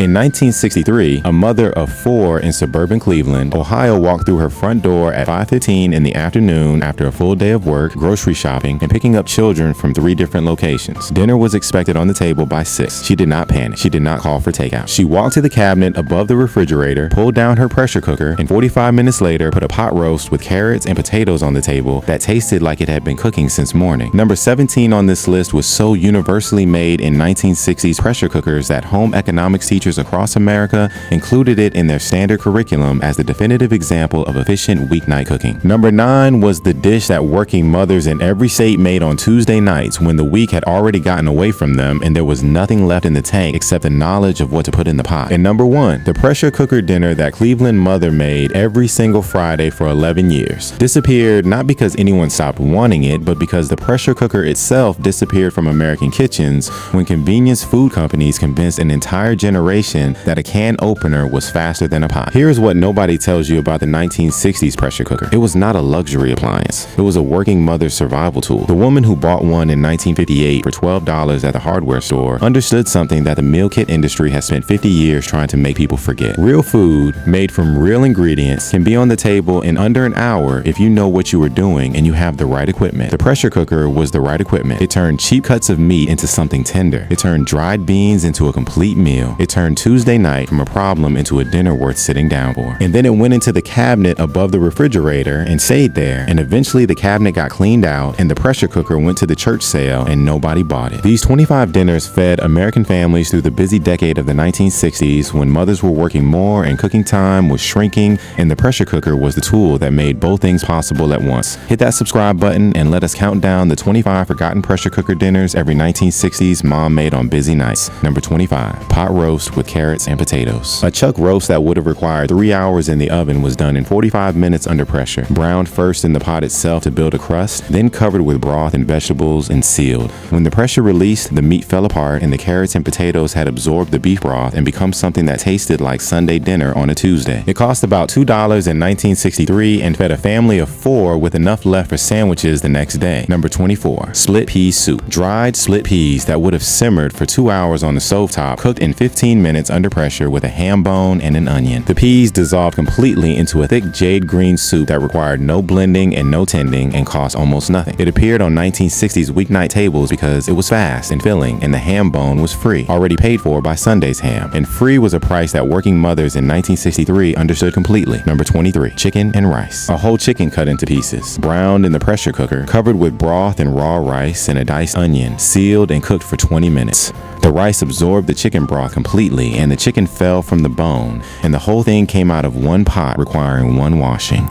In 1963, a mother of 4 in suburban Cleveland, Ohio walked through her front door at 5:15 in the afternoon after a full day of work, grocery shopping, and picking up children from 3 different locations. Dinner was expected on the table by 6. She did not panic. She did not call for takeout. She walked to the cabinet above the refrigerator, pulled down her pressure cooker, and 45 minutes later put a pot roast with carrots and potatoes on the table that tasted like it had been cooking since morning. Number 17 on this list was so universally made in 1960s pressure cookers that home economics teachers across America included it in their standard curriculum as the definitive example of efficient weeknight cooking. Number 9 was the dish that working mothers in every state made on Tuesday nights when the week had already gotten away from them and there was nothing left in the tank except the knowledge of what to put in the pot. And number 1, the pressure cooker dinner that Cleveland mother made every single Friday for 11 years. Disappeared not because anyone stopped wanting it, but because the pressure cooker itself disappeared from American kitchens when convenience food companies convinced an entire generation that a can opener was faster than a pot. Here's what nobody tells you about the 1960s pressure cooker. It was not a luxury appliance. It was a working mother's survival tool. The woman who bought one in 1958 for $12 at the hardware store understood something that the meal kit industry has spent 50 years trying to make people forget. Real food made from real ingredients can be on the table in under an hour if you know what you are doing and you have the right equipment. The pressure cooker was the right equipment. It turned cheap cuts of meat into something tender. It turned dried beans into a complete meal. It turned Tuesday night from a problem into a dinner worth sitting down for. And then it went into the cabinet above the refrigerator and stayed there. And eventually the cabinet got cleaned out and the pressure cooker went to the church sale and nobody bought it. These 25 dinners fed American families through the busy decade of the 1960s when mothers were working more and cooking time was shrinking, and the pressure cooker was the tool that made both things possible at once. Hit that subscribe button and let us count down the 25 forgotten pressure cooker dinners every 1960s mom made on busy nights. Number 25, pot roast with carrots and potatoes. A chuck roast that would have required 3 hours in the oven was done in 45 minutes under pressure. Browned first in the pot itself to build a crust, then covered with broth and vegetables and sealed. When the pressure released, the meat fell apart and the carrots and potatoes had absorbed the beef broth and become something that tasted like Sunday dinner on a Tuesday. It cost about $2 in 1963 and fed a family of 4 with enough left for sandwiches the next day. Number 24, split pea soup. Dried split peas that would have simmered for 2 hours on the stovetop, cooked in 15 minutes under pressure with a ham bone and an onion. The peas dissolved completely into a thick jade green soup that required no blending and no tending and cost almost nothing. It appeared on 1960s weeknight tables because it was fast and filling and the ham bone was free, already paid for by Sunday's ham. And free was a price that working mothers in 1963 understood completely. Number 23, chicken and rice. A whole chicken cut into pieces, browned in the pressure cooker, covered with broth and raw rice and a diced onion, sealed and cooked for 20 minutes. The rice absorbed the chicken broth completely and the chicken fell from the bone, and the whole thing came out of one pot requiring one washing.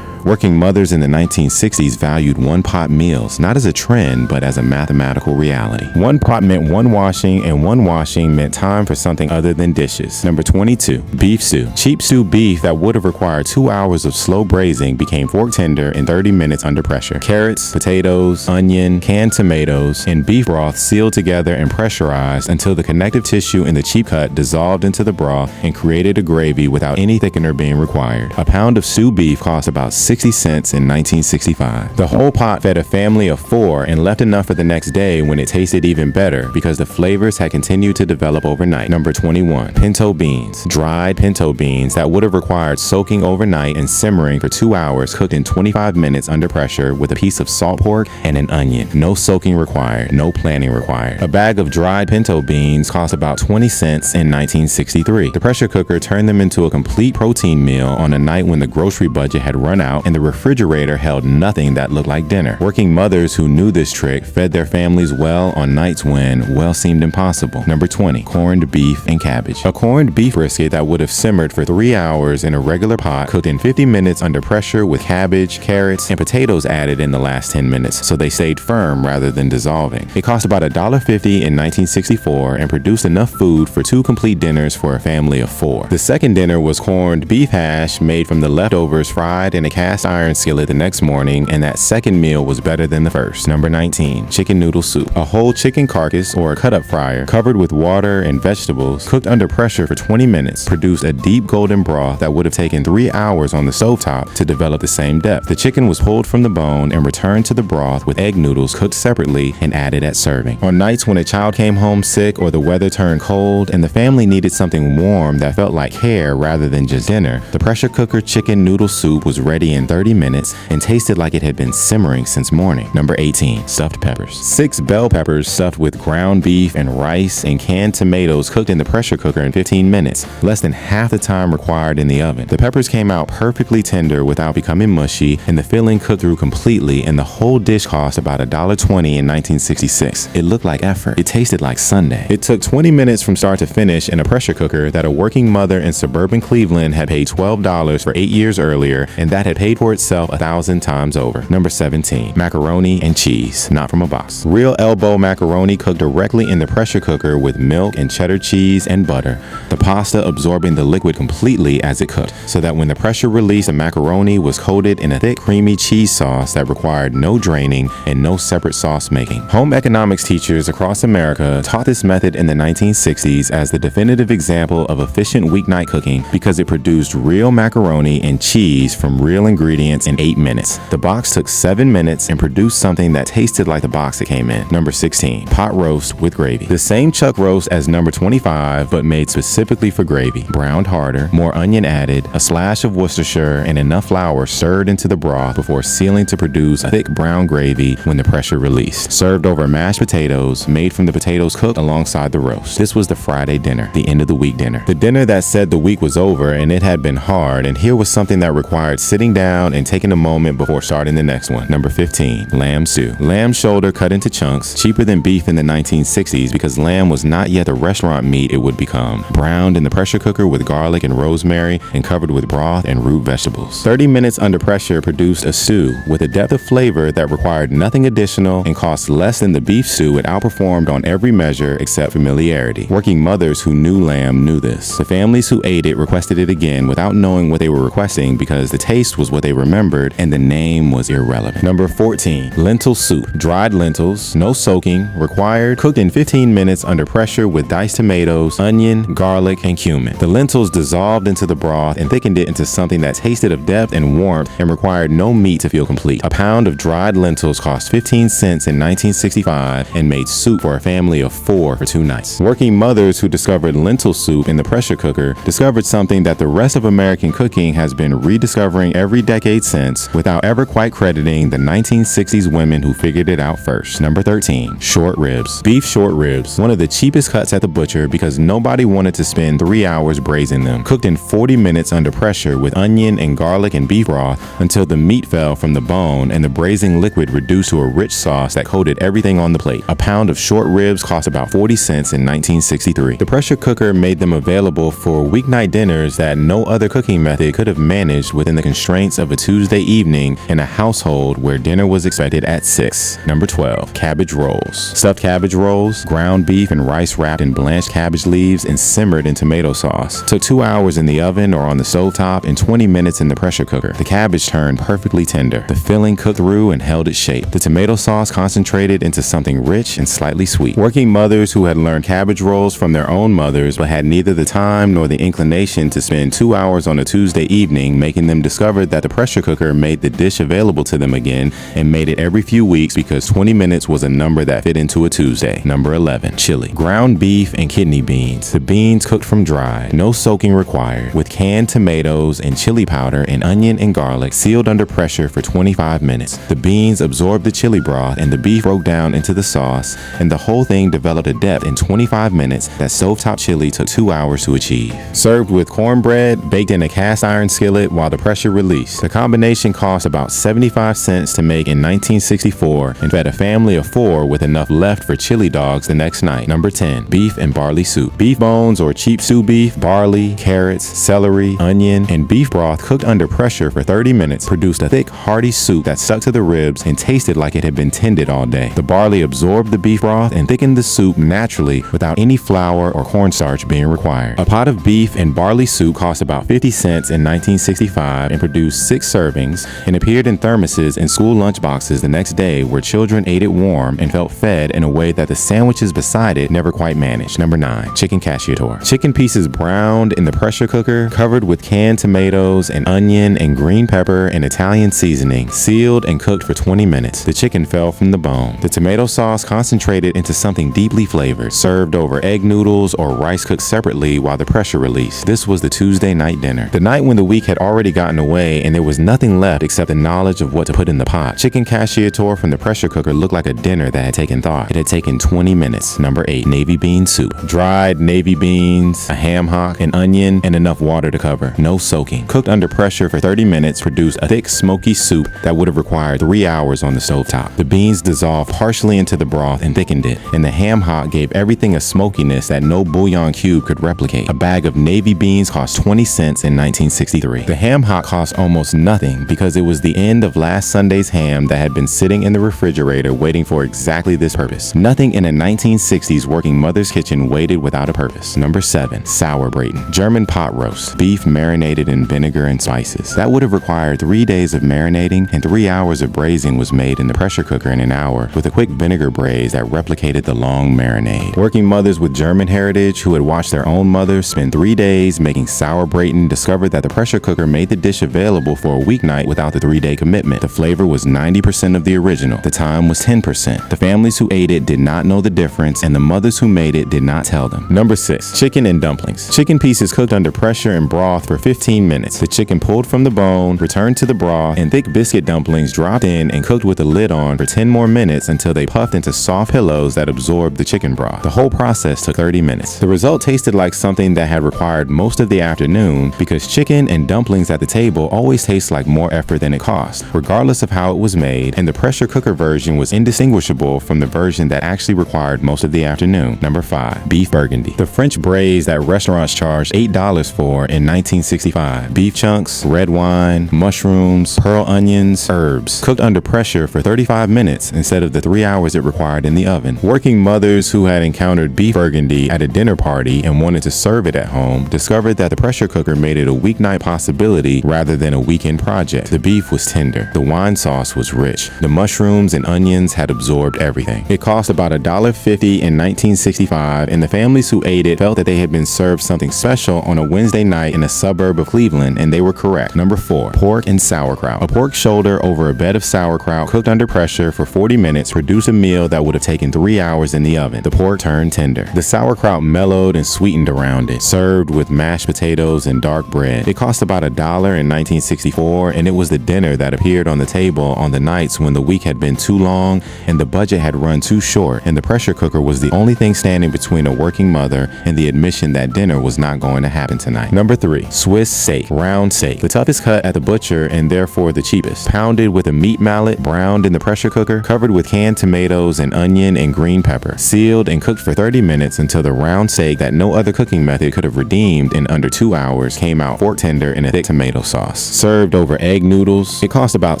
Working mothers in the 1960s valued one-pot meals, not as a trend, but as a mathematical reality. One pot meant one washing, and one washing meant time for something other than dishes. Number 22, beef stew. Cheap stew beef that would have required 2 hours of slow braising became fork tender in 30 minutes under pressure. Carrots, potatoes, onion, canned tomatoes, and beef broth sealed together and pressurized until the connective tissue in the cheap cut dissolved into the broth and created a gravy without any thickener being required. A pound of stew beef cost about 60 cents in 1965. The whole pot fed a family of 4 and left enough for the next day when it tasted even better because the flavors had continued to develop overnight. Number 21, pinto beans. Dried pinto beans that would have required soaking overnight and simmering for 2 hours, cooked in 25 minutes under pressure with a piece of salt pork and an onion. No soaking required, no planning required. A bag of dried pinto beans cost about 20 cents in 1963. The pressure cooker turned them into a complete protein meal on a night when the grocery budget had run out and the refrigerator held nothing that looked like dinner. Working mothers who knew this trick fed their families well on nights when well seemed impossible. Number 20, corned beef and cabbage. A corned beef brisket that would have simmered for 3 hours in a regular pot, cooked in 50 minutes under pressure with cabbage, carrots, and potatoes added in the last 10 minutes, so they stayed firm rather than dissolving. It cost about $1.50 in 1964 and produced enough food for 2 complete dinners for a family of 4. The second dinner was corned beef hash made from the leftovers fried in a cast cast iron skillet the next morning, and that second meal was better than the first. Number 19, chicken noodle soup. A whole chicken carcass or a cut-up fryer covered with water and vegetables cooked under pressure for 20 minutes produced a deep golden broth that would have taken 3 hours on the stovetop to develop the same depth. The chicken was pulled from the bone and returned to the broth with egg noodles cooked separately and added at serving. On nights when a child came home sick or the weather turned cold and the family needed something warm that felt like hair rather than just dinner, the pressure cooker chicken noodle soup was ready in 30 minutes and tasted like it had been simmering since morning. Number 18, stuffed peppers. 6 bell peppers stuffed with ground beef and rice and canned tomatoes cooked in the pressure cooker in 15 minutes, less than half the time required in the oven. The peppers came out perfectly tender without becoming mushy, and the filling cooked through completely, and the whole dish cost about $1.20 in 1966. It looked like effort. It tasted like Sunday. It took 20 minutes from start to finish in a pressure cooker that a working mother in suburban Cleveland had paid $12 for 8 years earlier, and that had paid for itself 1,000 times over. Number 17, macaroni and cheese, not from a box. Real elbow macaroni cooked directly in the pressure cooker with milk and cheddar cheese and butter, the pasta absorbing the liquid completely as it cooked, so that when the pressure released, the macaroni was coated in a thick creamy cheese sauce that required no draining and no separate sauce making. Home economics teachers across America taught this method in the 1960s as the definitive example of efficient weeknight cooking because it produced real macaroni and cheese from real ingredients in 8 minutes. The box took 7 minutes and produced something that tasted like the box it came in. Number 16, pot roast with gravy. The same chuck roast as number 25, but made specifically for gravy. Browned harder, more onion added, a slash of Worcestershire, and enough flour stirred into the broth before sealing to produce a thick brown gravy when the pressure released. Served over mashed potatoes, made from the potatoes cooked alongside the roast. This was the Friday dinner, the end of the week dinner. The dinner that said the week was over and it had been hard, and here was something that required sitting down and taking a moment before starting the next one. Number 15, lamb stew. Lamb shoulder cut into chunks, cheaper than beef in the 1960s because lamb was not yet the restaurant meat it would become. Browned in the pressure cooker with garlic and rosemary and covered with broth and root vegetables. 30 minutes under pressure produced a stew with a depth of flavor that required nothing additional and cost less than the beef stew it outperformed on every measure except familiarity. Working mothers who knew lamb knew this. The families who ate it requested it again without knowing what they were requesting because the taste was what they remembered and the name was irrelevant. Number 14, lentil soup. Dried lentils, no soaking, required, cooked in 15 minutes under pressure with diced tomatoes, onion, garlic, and cumin. The lentils dissolved into the broth and thickened it into something that tasted of depth and warmth and required no meat to feel complete. A pound of dried lentils cost 15 cents in 1965 and made soup for a family of 4 for 2 nights. Working mothers who discovered lentil soup in the pressure cooker discovered something that the rest of American cooking has been rediscovering every decade since without ever quite crediting the 1960s women who figured it out first. Number 13, short ribs. Beef short ribs, one of the cheapest cuts at the butcher because nobody wanted to spend 3 hours braising them. Cooked in 40 minutes under pressure with onion and garlic and beef broth until the meat fell from the bone and the braising liquid reduced to a rich sauce that coated everything on the plate. A pound of short ribs cost about 40 cents in 1963. The pressure cooker made them available for weeknight dinners that no other cooking method could have managed within the constraints of a Tuesday evening in a household where dinner was expected at 6. Number 12, cabbage rolls. Stuffed cabbage rolls, ground beef and rice wrapped in blanched cabbage leaves and simmered in tomato sauce. Took 2 hours in the oven or on the stovetop and 20 minutes in the pressure cooker. The cabbage turned perfectly tender. The filling cooked through and held its shape. The tomato sauce concentrated into something rich and slightly sweet. Working mothers who had learned cabbage rolls from their own mothers but had neither the time nor the inclination to spend 2 hours on a Tuesday evening making them discovered that the pressure cooker made the dish available to them again and made it every few weeks because 20 minutes was a number that fit into a Tuesday. Number 11, chili. Ground beef and kidney beans. The beans cooked from dry, no soaking required, with canned tomatoes and chili powder and onion and garlic sealed under pressure for 25 minutes. The beans absorbed the chili broth and the beef broke down into the sauce, and the whole thing developed a depth in 25 minutes that stovetop chili took 2 hours to achieve. Served with cornbread, baked in a cast iron skillet while the pressure released. The combination cost about 75 cents to make in 1964 and fed a family of 4 with enough left for chili dogs the next night. Number 10, beef and barley soup. Beef bones or cheap stew beef, barley, carrots, celery, onion, and beef broth cooked under pressure for 30 minutes produced a thick, hearty soup that stuck to the ribs and tasted like it had been tended all day. The barley absorbed the beef broth and thickened the soup naturally without any flour or cornstarch being required. A pot of beef and barley soup cost about 50 cents in 1965 and produced produced 6 servings and appeared in thermoses and school lunchboxes the next day, where children ate it warm and felt fed in a way that the sandwiches beside it never quite managed. Number 9. Chicken cacciatore. Chicken pieces browned in the pressure cooker, covered with canned tomatoes and onion and green pepper and Italian seasoning, sealed and cooked for 20 minutes. The chicken fell from the bone. The tomato sauce concentrated into something deeply flavored, served over egg noodles or rice cooked separately while the pressure released. This was the Tuesday night dinner, the night when the week had already gotten away and there was nothing left except the knowledge of what to put in the pot. Chicken cacciatore from the pressure cooker looked like a dinner that had taken thought. It had taken 20 minutes. Number 8. Navy bean soup. Dried navy beans, a ham hock, an onion, and enough water to cover. No soaking. Cooked under pressure for 30 minutes produced a thick, smoky soup that would have required 3 hours on the stovetop. The beans dissolved partially into the broth and thickened it, and the ham hock gave everything a smokiness that no bouillon cube could replicate. A bag of navy beans cost 20 cents in 1963. The ham hock cost almost nothing because it was the end of last Sunday's ham that had been sitting in the refrigerator waiting for exactly this purpose. Nothing in a 1960s working mother's kitchen waited without a purpose. Number 7. Sauerbraten. German pot roast. Beef marinated in vinegar and spices. That would have required 3 days of marinating, and 3 hours of braising was made in the pressure cooker in an hour with a quick vinegar braise that replicated the long marinade. Working mothers with German heritage who had watched their own mothers spend 3 days making sauerbraten discovered that the pressure cooker made the dish available for a weeknight without the 3-day commitment. The flavor was 90% of the original. The time was 10%. The families who ate it did not know the difference, and the mothers who made it did not tell them. Number 6. Chicken and dumplings. Chicken pieces cooked under pressure and broth for 15 minutes. The chicken pulled from the bone, returned to the broth, and thick biscuit dumplings dropped in and cooked with the lid on for 10 more minutes until they puffed into soft pillows that absorbed the chicken broth. The whole process took 30 minutes. The result tasted like something that had required most of the afternoon because chicken and dumplings at the table always taste like more effort than it cost, regardless of how it was made, and the pressure cooker version was indistinguishable from the version that actually required most of the afternoon. Number 5. Beef burgundy. The French braise that restaurants charged $8 for in 1965. Beef chunks, red wine, mushrooms, pearl onions, herbs, cooked under pressure for 35 minutes instead of the 3 hours it required in the oven. Working mothers who had encountered beef burgundy at a dinner party and wanted to serve it at home discovered that the pressure cooker made it a weeknight possibility rather than a weekend project. The beef was tender. The wine sauce was rich. The mushrooms and onions had absorbed everything. It cost about $1.50 in 1965, and the families who ate it felt that they had been served something special on a Wednesday night in a suburb of Cleveland, and they were correct. Number 4. Pork and sauerkraut. A pork shoulder over a bed of sauerkraut cooked under pressure for 40 minutes produced a meal that would have taken 3 hours in the oven. The pork turned tender. The sauerkraut mellowed and sweetened around it, served with mashed potatoes and dark bread. It cost about $1 in 1964, and it was the dinner that appeared on the table on the nights when the week had been too long and the budget had run too short, and the pressure cooker was the only thing standing between a working mother and the admission that dinner was not going to happen tonight. Number 3. Swiss steak. Round steak. The toughest cut at the butcher and therefore the cheapest. Pounded with a meat mallet, browned in the pressure cooker, covered with canned tomatoes and onion and green pepper, sealed and cooked for 30 minutes until the round steak that no other cooking method could have redeemed in under 2 hours came out fork tender in a thick tomato sauce. Served over egg noodles. It cost about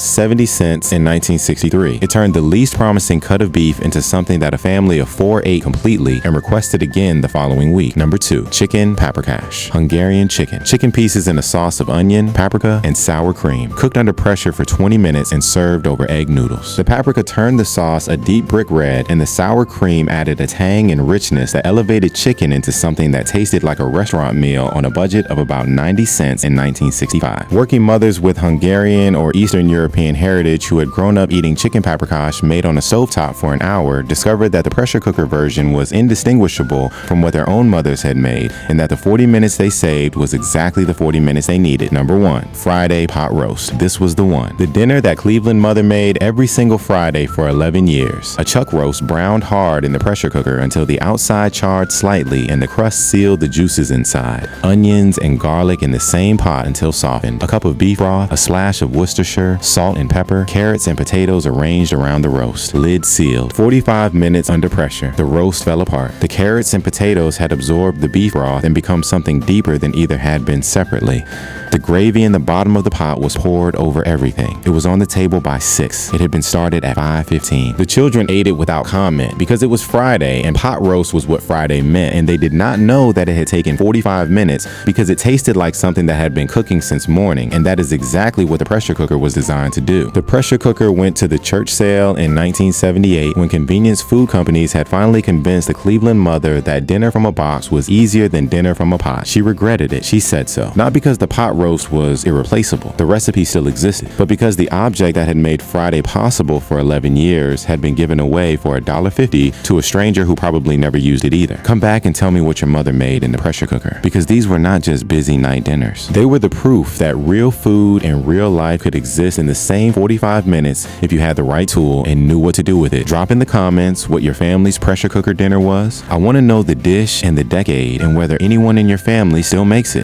70 cents in 1963. It turned the least promising cut of beef into something that a family of 4 ate completely and requested again the following week. Number 2. Chicken paprikash. Hungarian chicken. Chicken pieces in a sauce of onion, paprika, and sour cream, cooked under pressure for 20 minutes and served over egg noodles. The paprika turned the sauce a deep brick red, and the sour cream added a tang and richness that elevated chicken into something that tasted like a restaurant meal on a budget of about 90 cents in 1965. Working mothers with Hungarian or Eastern European heritage who had grown up eating chicken paprikash made on a stovetop for an hour discovered that the pressure cooker version was indistinguishable from what their own mothers had made, and that the 40 minutes they saved was exactly the 40 minutes they needed. Number 1. Friday pot roast. This was the one. The dinner that Cleveland mother made every single Friday for 11 years. A chuck roast browned hard in the pressure cooker until the outside charred slightly and the crust sealed the juices inside. Onions and garlic in the same pot until softened. A cup of beef broth, a splash of Worcestershire, salt and pepper, carrots and potatoes arranged around the roast. Lid sealed. 45 minutes under pressure. The roast fell apart. The carrots and potatoes had absorbed the beef broth and become something deeper than either had been separately. The gravy in the bottom of the pot was poured over everything. It was on the table by 6. It had been started at 5:15. The children ate it without comment because it was Friday and pot roast was what Friday meant, and they did not know that it had taken 45 minutes because it tasted like something that had been cooking since morning, and and that is exactly what the pressure cooker was designed to do. The pressure cooker went to the church sale in 1978 when convenience food companies had finally convinced the Cleveland mother that dinner from a box was easier than dinner from a pot. She regretted it. She said so. Not because the pot roast was irreplaceable. The recipe still existed, but because the object that had made Friday possible for 11 years had been given away for $1.50 to a stranger who probably never used it either. Come back and tell me what your mother made in the pressure cooker, because these were not just busy night dinners. They were the proof that real food and real life could exist in the same 45 minutes if you had the right tool and knew what to do with it. Drop in the comments what your family's pressure cooker dinner was. I want to know the dish and the decade and whether anyone in your family still makes it.